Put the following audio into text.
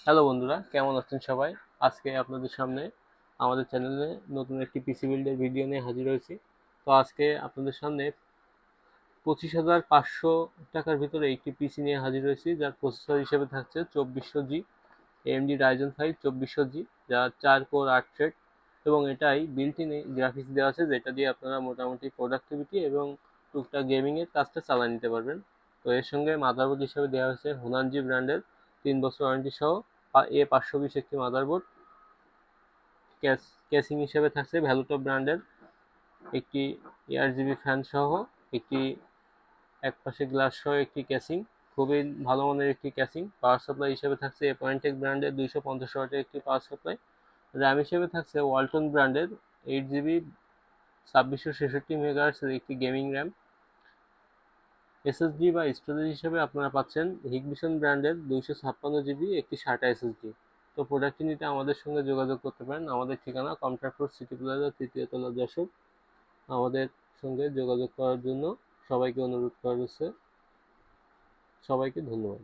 Hello বন্ধুরা, কেমন আছেন সবাই? আজকে আপনাদের সামনে আমাদের চ্যানেলে নতুন একটি পিসি বিল্ডের ভিডিও নিয়ে হাজির হয়েছি। তো আজকে আপনাদের সামনে 25,500 টাকার ভিতরে একটি পিসি নিয়ে হাজির হয়েছি, যার প্রসেসর হিসেবে থাকছে 2400G AMD Ryzen 5 2400G, যা 4 কোর 8 থ্রেড, এবং এটাই বিল্ট ইন গ্রাফিক্স দেওয়া আছে, যেটা দিয়ে আপনারা মোটামুটি প্রোডাক্টিভিটি এবং টুকটাক গেমিং এর কাজটা চালিয়ে নিতে পারবেন। তো এর সঙ্গে মাদারবোর্ড হিসেবে দেওয়া হয়েছে হুনানজি ব্র্যান্ডের 3 বছর ওয়ারেন্টি সহ A520 একটি মাদারবোর্ড। ক্যাসিং হিসেবে থাকছে ভ্যালুটপ ব্র্যান্ডের একটি ARGB ফ্যান সহ একটি একপাশে গ্লাস সহ একটি ক্যাসিং, খুবই ভালো মানের একটি ক্যাসিং। পাওয়ার সাপ্লাই হিসেবে থাকছে পয়েন্টেক ব্র্যান্ডের 250 ওয়াটের একটি পাওয়ার সাপ্লাই। র্যাম হিসেবে থাকছে ওয়ালটন ব্র্যান্ডের 8 জিবি 2666 মেগাহার্টজের একটি গেমিং র্যাম। এসএসডি বা স্টোরেজ হিসেবে আপনারা পাচ্ছেন হিগবিসন ব্র্যান্ডের 256 জিবি একটি SATA এসএসডি। তো প্রোডাক্টটি নিতে আমাদের সঙ্গে যোগাযোগ করতে পারেন। আমাদের ঠিকানা কমট্রাক্ট রোড, সিটি প্লাজা, 3য় তলা, যশোর। আমাদের সঙ্গে যোগাযোগ করার জন্য সবাইকে অনুরোধ করা হচ্ছে। সবাইকে ধন্যবাদ।